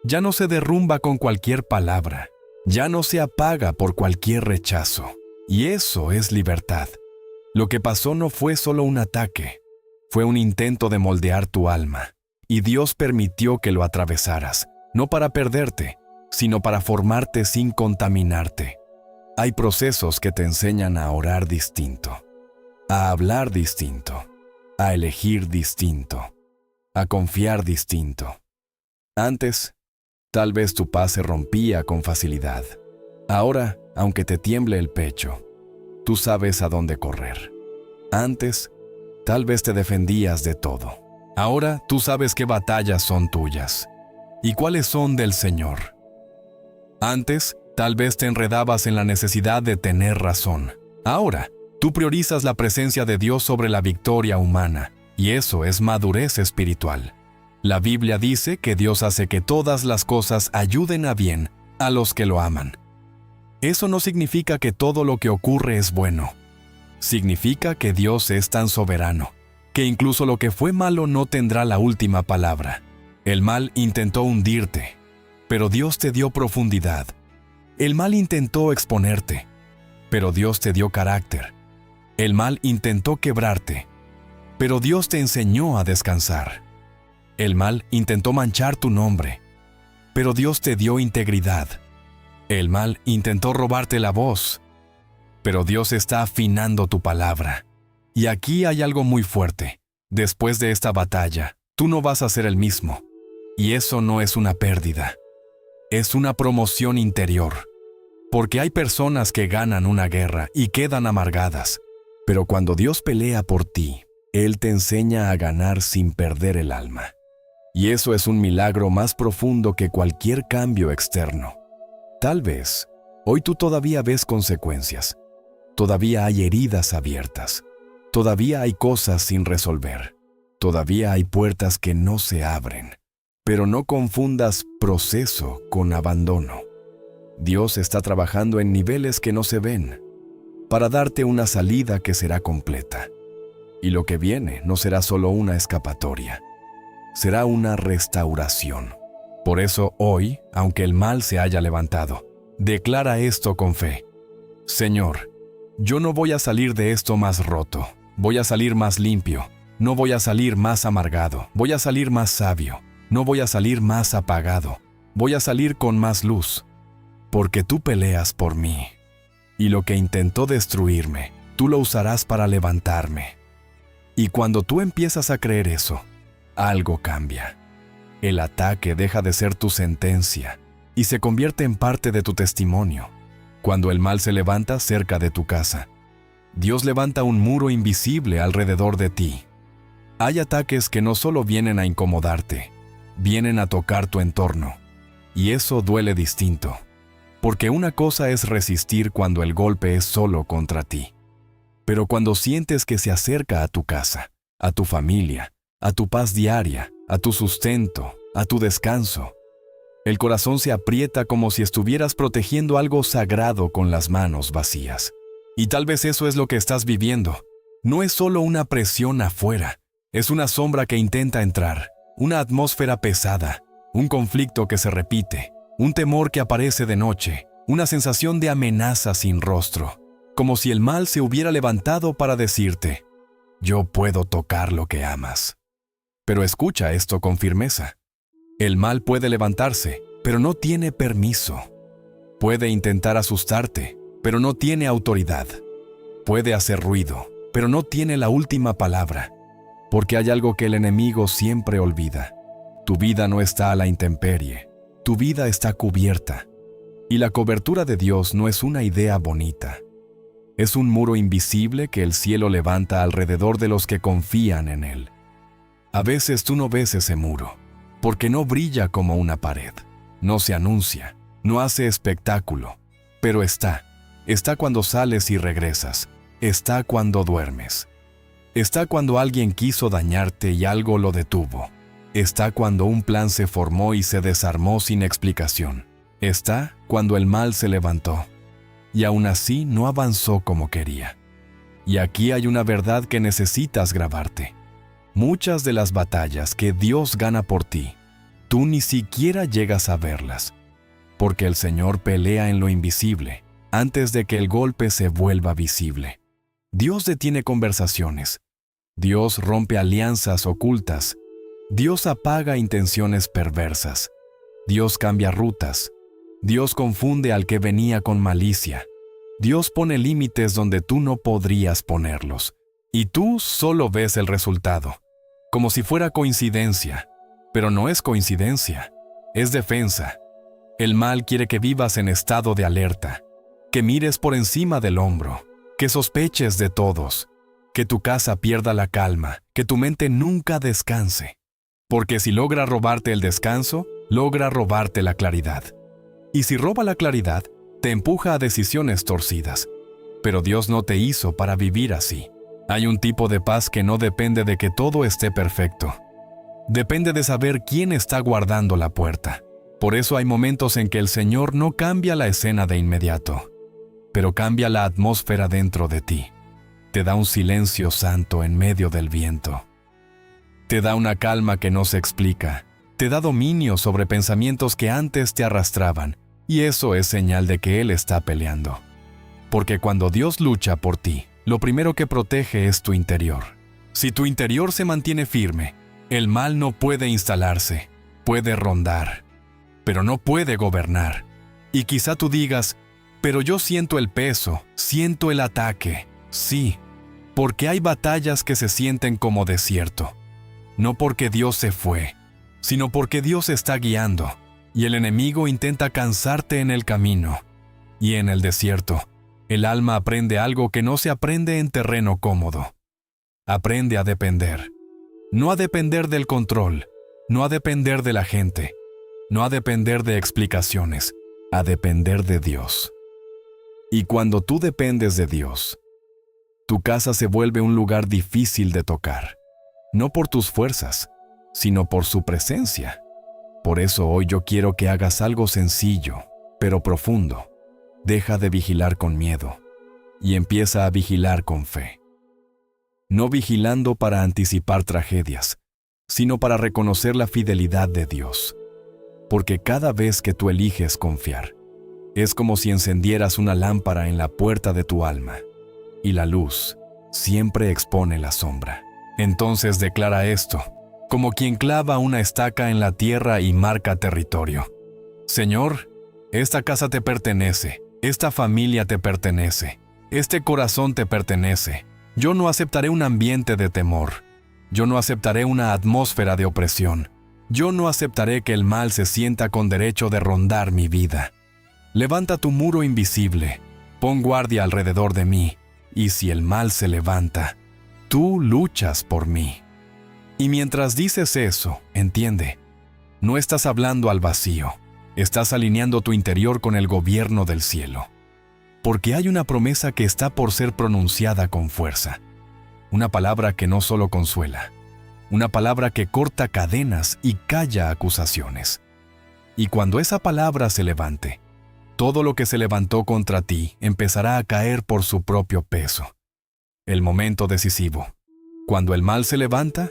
Ya no se derrumba con cualquier palabra. Ya no se apaga por cualquier rechazo. Y eso es libertad. Lo que pasó no fue solo un ataque. Fue un intento de moldear tu alma. y Dios permitió que lo atravesaras, no para perderte, sino para formarte sin contaminarte. Hay procesos que te enseñan a orar distinto, a hablar distinto, a elegir distinto, a confiar distinto. Antes, tal vez tu paz se rompía con facilidad. Ahora, aunque te tiemble el pecho, tú sabes a dónde correr. Antes, tal vez te defendías de todo. Ahora tú sabes qué batallas son tuyas y cuáles son del Señor. Antes, tal vez te enredabas en la necesidad de tener razón. Ahora, tú priorizas la presencia de Dios sobre la victoria humana, y eso es madurez espiritual. La Biblia dice que Dios hace que todas las cosas ayuden a bien a los que lo aman. Eso no significa que todo lo que ocurre es bueno. Significa que Dios es tan soberano, que incluso lo que fue malo no tendrá la última palabra. El mal intentó hundirte, pero Dios te dio profundidad. El mal intentó exponerte, pero Dios te dio carácter. El mal intentó quebrarte, pero Dios te enseñó a descansar. El mal intentó manchar tu nombre, pero Dios te dio integridad. El mal intentó robarte la voz, pero Dios está afinando tu palabra. Y aquí hay algo muy fuerte. Después de esta batalla, tú no vas a ser el mismo. Y eso no es una pérdida. Es una promoción interior. Porque hay personas que ganan una guerra y quedan amargadas. Pero cuando Dios pelea por ti, Él te enseña a ganar sin perder el alma. Y eso es un milagro más profundo que cualquier cambio externo. Tal vez, hoy tú todavía ves consecuencias. Todavía hay heridas abiertas. Todavía hay cosas sin resolver. Todavía hay puertas que no se abren. Pero no confundas proceso con abandono. Dios está trabajando en niveles que no se ven, para darte una salida que será completa. Y lo que viene no será solo una escapatoria, será una restauración. Por eso hoy, aunque el mal se haya levantado, declara esto con fe. Señor, yo no voy a salir de esto más roto, voy a salir más limpio, no voy a salir más amargado, voy a salir más sabio, no voy a salir más apagado, voy a salir con más luz, porque tú peleas por mí. Y lo que intentó destruirme, tú lo usarás para levantarme. Y cuando tú empiezas a creer eso, algo cambia. El ataque deja de ser tu sentencia y se convierte en parte de tu testimonio. Cuando el mal se levanta cerca de tu casa, Dios levanta un muro invisible alrededor de ti. Hay ataques que no solo vienen a incomodarte, vienen a tocar tu entorno. Y eso duele distinto, porque una cosa es resistir cuando el golpe es solo contra ti. Pero cuando sientes que se acerca a tu casa, a tu familia, a tu paz diaria, a tu sustento, a tu descanso, el corazón se aprieta como si estuvieras protegiendo algo sagrado con las manos vacías. Y tal vez eso es lo que estás viviendo. No es solo una presión afuera, es una sombra que intenta entrar, una atmósfera pesada, un conflicto que se repite, un temor que aparece de noche, una sensación de amenaza sin rostro, como si el mal se hubiera levantado para decirte, yo puedo tocar lo que amas. Pero escucha esto con firmeza. El mal puede levantarse, pero no tiene permiso. Puede intentar asustarte, pero no tiene autoridad. Puede hacer ruido, pero no tiene la última palabra, porque hay algo que el enemigo siempre olvida. Tu vida no está a la intemperie, tu vida está cubierta. Y la cobertura de Dios no es una idea bonita. Es un muro invisible que el cielo levanta alrededor de los que confían en Él. A veces tú no ves ese muro, porque no brilla como una pared, no se anuncia, no hace espectáculo, pero está cuando sales y regresas, está cuando duermes, está cuando alguien quiso dañarte y algo lo detuvo, está cuando un plan se formó y se desarmó sin explicación, está cuando el mal se levantó, y aún así no avanzó como quería. Y aquí hay una verdad que necesitas grabarte. Muchas de las batallas que Dios gana por ti, tú ni siquiera llegas a verlas, porque el Señor pelea en lo invisible antes de que el golpe se vuelva visible. Dios detiene conversaciones, Dios rompe alianzas ocultas, Dios apaga intenciones perversas. Dios cambia rutas. Dios confunde al que venía con malicia. Dios pone límites donde tú no podrías ponerlos. Y tú solo ves el resultado, como si fuera coincidencia. Pero no es coincidencia, es defensa. El mal quiere que vivas en estado de alerta, que mires por encima del hombro, que sospeches de todos, que tu casa pierda la calma, que tu mente nunca descanse. Porque si logra robarte el descanso, logra robarte la claridad. Y si roba la claridad, te empuja a decisiones torcidas. Pero Dios no te hizo para vivir así. Hay un tipo de paz que no depende de que todo esté perfecto. Depende de saber quién está guardando la puerta. Por eso hay momentos en que el Señor no cambia la escena de inmediato, pero cambia la atmósfera dentro de ti. Te da un silencio santo en medio del viento. Te da una calma que no se explica. Te da dominio sobre pensamientos que antes te arrastraban, y eso es señal de que Él está peleando. Porque cuando Dios lucha por ti, lo primero que protege es tu interior. Si tu interior se mantiene firme, el mal no puede instalarse, puede rondar, pero no puede gobernar. Y quizá tú digas, pero yo siento el peso, siento el ataque. Sí, porque hay batallas que se sienten como desierto. No porque Dios se fue, sino porque Dios está guiando, y el enemigo intenta cansarte en el camino. Y en el desierto, el alma aprende algo que no se aprende en terreno cómodo. Aprende a depender. No a depender del control, no a depender de la gente, no a depender de explicaciones, a depender de Dios. Y cuando tú dependes de Dios, tu casa se vuelve un lugar difícil de tocar, no por tus fuerzas, sino por su presencia. Por eso hoy yo quiero que hagas algo sencillo, pero profundo. Deja de vigilar con miedo y empieza a vigilar con fe. No vigilando para anticipar tragedias, sino para reconocer la fidelidad de Dios. Porque cada vez que tú eliges confiar, es como si encendieras una lámpara en la puerta de tu alma, y la luz siempre expone la sombra. Entonces declara esto, como quien clava una estaca en la tierra y marca territorio. Señor, esta casa te pertenece, esta familia te pertenece, este corazón te pertenece. Yo no aceptaré un ambiente de temor. Yo no aceptaré una atmósfera de opresión. Yo no aceptaré que el mal se sienta con derecho de rondar mi vida. Levanta tu muro invisible, pon guardia alrededor de mí, y si el mal se levanta, tú luchas por mí. Y mientras dices eso, entiende, no estás hablando al vacío, estás alineando tu interior con el gobierno del cielo. Porque hay una promesa que está por ser pronunciada con fuerza. Una palabra que no solo consuela, una palabra que corta cadenas y calla acusaciones. Y cuando esa palabra se levante, todo lo que se levantó contra ti empezará a caer por su propio peso. El momento decisivo. Cuando el mal se levanta,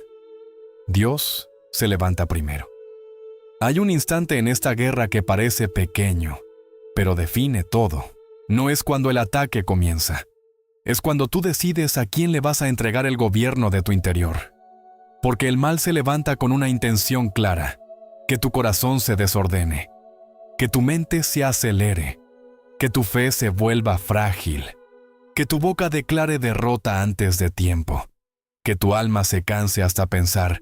Dios se levanta primero. Hay un instante en esta guerra que parece pequeño, pero define todo. No es cuando el ataque comienza. Es cuando tú decides a quién le vas a entregar el gobierno de tu interior. Porque el mal se levanta con una intención clara, que tu corazón se desordene, que tu mente se acelere, que tu fe se vuelva frágil, que tu boca declare derrota antes de tiempo, que tu alma se canse hasta pensar,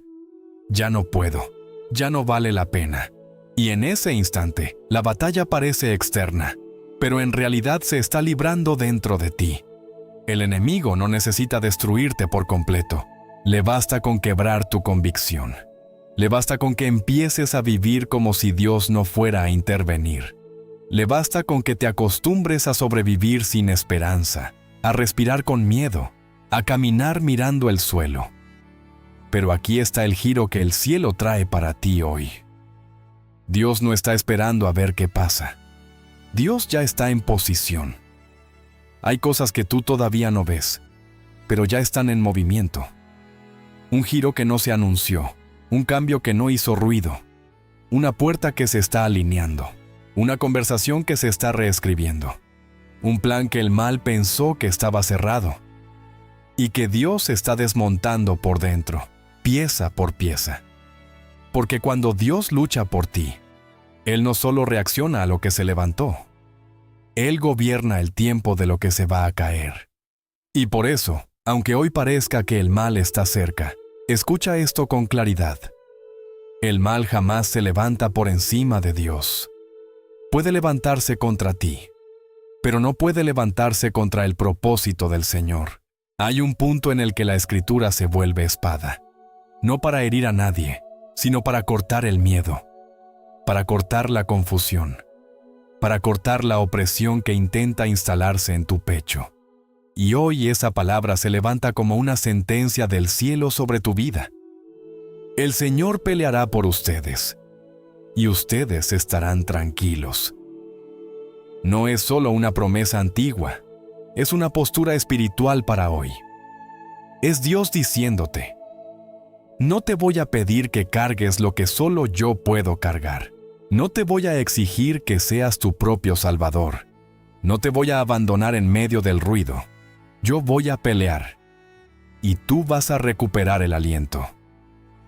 ya no puedo, ya no vale la pena. Y en ese instante, la batalla parece externa, pero en realidad se está librando dentro de ti. El enemigo no necesita destruirte por completo. Le basta con quebrar tu convicción. Le basta con que empieces a vivir como si Dios no fuera a intervenir. Le basta con que te acostumbres a sobrevivir sin esperanza, a respirar con miedo, a caminar mirando el suelo. Pero aquí está el giro que el cielo trae para ti hoy. Dios no está esperando a ver qué pasa. Dios ya está en posición. Hay cosas que tú todavía no ves, pero ya están en movimiento. Un giro que no se anunció, un cambio que no hizo ruido, una puerta que se está alineando, una conversación que se está reescribiendo, un plan que el mal pensó que estaba cerrado y que Dios está desmontando por dentro, pieza por pieza. Porque cuando Dios lucha por ti, Él no solo reacciona a lo que se levantó, Él gobierna el tiempo de lo que se va a caer. Y por eso, aunque hoy parezca que el mal está cerca, escucha esto con claridad. El mal jamás se levanta por encima de Dios. Puede levantarse contra ti, pero no puede levantarse contra el propósito del Señor. Hay un punto en el que la Escritura se vuelve espada, no para herir a nadie, sino para cortar el miedo, para cortar la confusión, para cortar la opresión que intenta instalarse en tu pecho. Y hoy esa palabra se levanta como una sentencia del cielo sobre tu vida. El Señor peleará por ustedes, y ustedes estarán tranquilos. No es solo una promesa antigua, es una postura espiritual para hoy. Es Dios diciéndote: no te voy a pedir que cargues lo que solo yo puedo cargar. No te voy a exigir que seas tu propio Salvador. No te voy a abandonar en medio del ruido. Yo voy a pelear. Y tú vas a recuperar el aliento.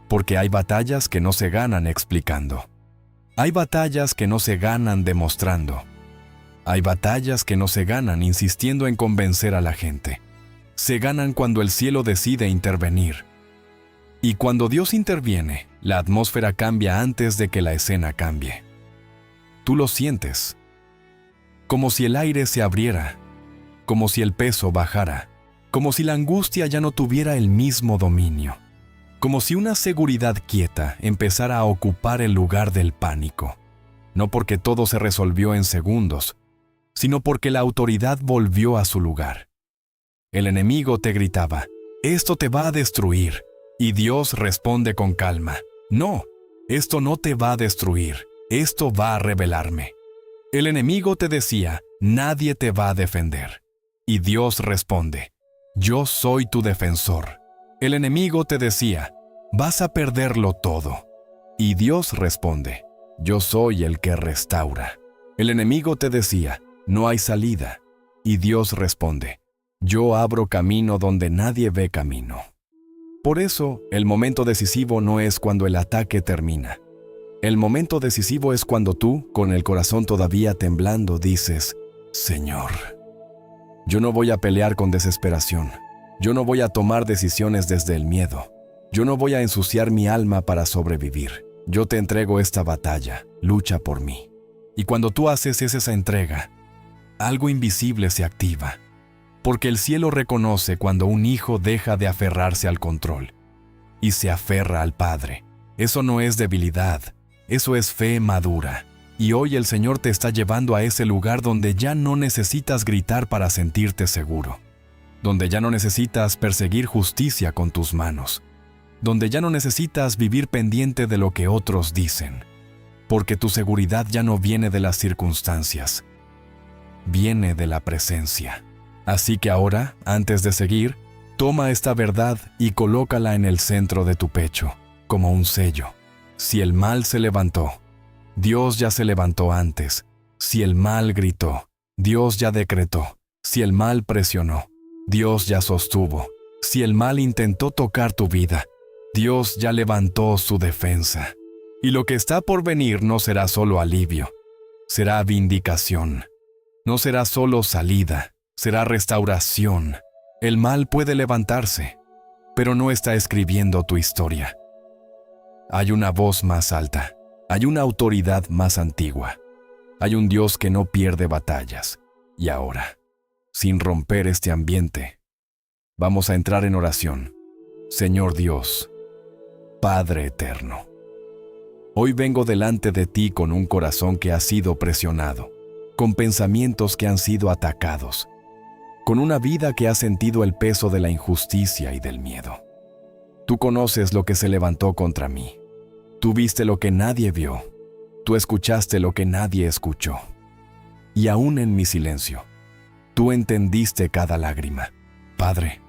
Porque hay batallas que no se ganan explicando. Hay batallas que no se ganan demostrando. Hay batallas que no se ganan insistiendo en convencer a la gente. Se ganan cuando el cielo decide intervenir. Y cuando Dios interviene, la atmósfera cambia antes de que la escena cambie. Tú lo sientes. Como si el aire se abriera, como si el peso bajara, como si la angustia ya no tuviera el mismo dominio, como si una seguridad quieta empezara a ocupar el lugar del pánico. No porque todo se resolvió en segundos, sino porque la autoridad volvió a su lugar. El enemigo te gritaba: esto te va a destruir. Y Dios responde con calma: no, esto no te va a destruir, esto va a revelarme. El enemigo te decía: nadie te va a defender. Y Dios responde: yo soy tu defensor. El enemigo te decía: vas a perderlo todo. Y Dios responde: yo soy el que restaura. El enemigo te decía: no hay salida. Y Dios responde: yo abro camino donde nadie ve camino. Por eso, el momento decisivo no es cuando el ataque termina. El momento decisivo es cuando tú, con el corazón todavía temblando, dices: Señor, yo no voy a pelear con desesperación. Yo no voy a tomar decisiones desde el miedo. Yo no voy a ensuciar mi alma para sobrevivir. Yo te entrego esta batalla, lucha por mí. Y cuando tú haces esa entrega, algo invisible se activa. Porque el cielo reconoce cuando un hijo deja de aferrarse al control y se aferra al Padre. Eso no es debilidad, eso es fe madura. Y hoy el Señor te está llevando a ese lugar donde ya no necesitas gritar para sentirte seguro, donde ya no necesitas perseguir justicia con tus manos, donde ya no necesitas vivir pendiente de lo que otros dicen, porque tu seguridad ya no viene de las circunstancias, viene de la presencia. Así que ahora, antes de seguir, toma esta verdad y colócala en el centro de tu pecho, como un sello. Si el mal se levantó, Dios ya se levantó antes. Si el mal gritó, Dios ya decretó. Si el mal presionó, Dios ya sostuvo. Si el mal intentó tocar tu vida, Dios ya levantó su defensa. Y lo que está por venir no será solo alivio, será vindicación. No será solo salida, será restauración. El mal puede levantarse, pero no está escribiendo tu historia. Hay una voz más alta, hay una autoridad más antigua, hay un Dios que no pierde batallas. Y ahora, sin romper este ambiente, vamos a entrar en oración. Señor Dios, Padre eterno, hoy vengo delante de ti con un corazón que ha sido presionado, con pensamientos que han sido atacados, con una vida que ha sentido el peso de la injusticia y del miedo. Tú conoces lo que se levantó contra mí. Tú viste lo que nadie vio. Tú escuchaste lo que nadie escuchó. Y aún en mi silencio, tú entendiste cada lágrima. Padre,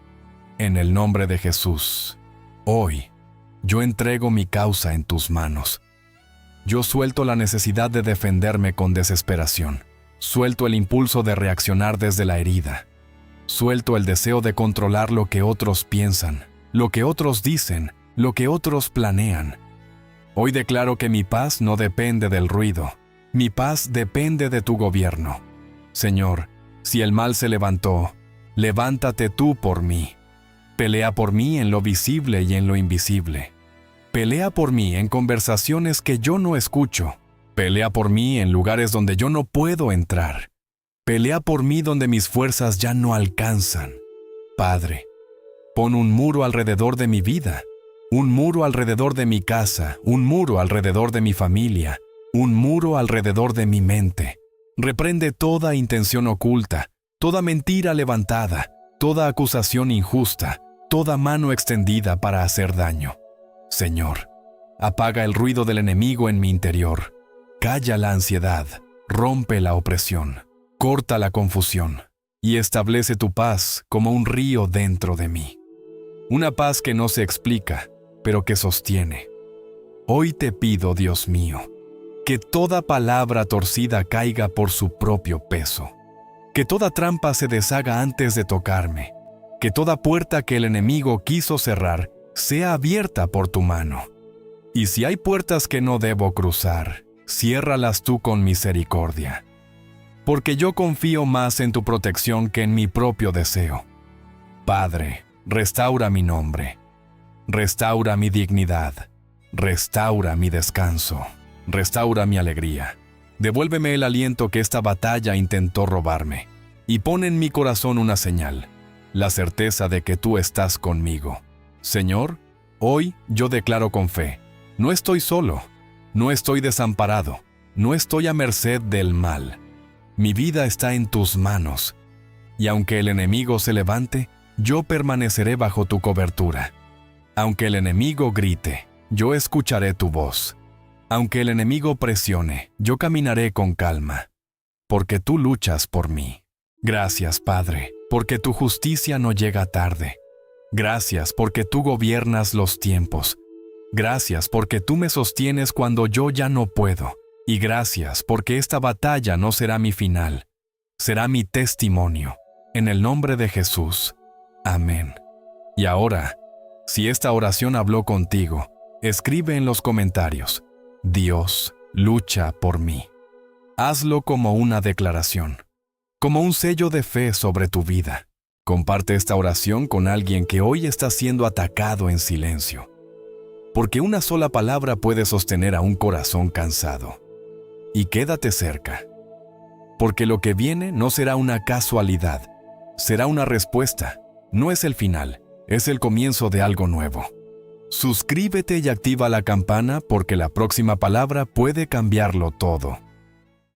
en el nombre de Jesús, hoy yo entrego mi causa en tus manos. Yo suelto la necesidad de defenderme con desesperación. Suelto el impulso de reaccionar desde la herida. Suelto el deseo de controlar lo que otros piensan, lo que otros dicen, lo que otros planean. Hoy declaro que mi paz no depende del ruido. Mi paz depende de tu gobierno. Señor, si el mal se levantó, levántate tú por mí. Pelea por mí en lo visible y en lo invisible. Pelea por mí en conversaciones que yo no escucho. Pelea por mí en lugares donde yo no puedo entrar. Pelea por mí donde mis fuerzas ya no alcanzan. Padre, pon un muro alrededor de mi vida, un muro alrededor de mi casa, un muro alrededor de mi familia, un muro alrededor de mi mente. Reprende toda intención oculta, toda mentira levantada, toda acusación injusta, toda mano extendida para hacer daño. Señor, apaga el ruido del enemigo en mi interior. Calla la ansiedad, rompe la opresión, corta la confusión y establece tu paz como un río dentro de mí. Una paz que no se explica, pero que sostiene. Hoy te pido, Dios mío, que toda palabra torcida caiga por su propio peso, que toda trampa se deshaga antes de tocarme, que toda puerta que el enemigo quiso cerrar sea abierta por tu mano. Y si hay puertas que no debo cruzar, ciérralas tú con misericordia, porque yo confío más en tu protección que en mi propio deseo. Padre, restaura mi nombre, restaura mi dignidad, restaura mi descanso, restaura mi alegría. Devuélveme el aliento que esta batalla intentó robarme, y pon en mi corazón una señal, la certeza de que tú estás conmigo. Señor, hoy yo declaro con fe, no estoy solo, no estoy desamparado, no estoy a merced del mal. Mi vida está en tus manos, y aunque el enemigo se levante, yo permaneceré bajo tu cobertura. Aunque el enemigo grite, yo escucharé tu voz. Aunque el enemigo presione, yo caminaré con calma, porque tú luchas por mí. Gracias, Padre, porque tu justicia no llega tarde. Gracias porque tú gobiernas los tiempos. Gracias porque tú me sostienes cuando yo ya no puedo. Y gracias porque esta batalla no será mi final, será mi testimonio. En el nombre de Jesús. Amén. Y ahora, si esta oración habló contigo, escribe en los comentarios: Dios lucha por mí. Hazlo como una declaración, como un sello de fe sobre tu vida. Comparte esta oración con alguien que hoy está siendo atacado en silencio, porque una sola palabra puede sostener a un corazón cansado. Y quédate cerca, porque lo que viene no será una casualidad, será una respuesta. No es el final, es el comienzo de algo nuevo. Suscríbete y activa la campana porque la próxima palabra puede cambiarlo todo.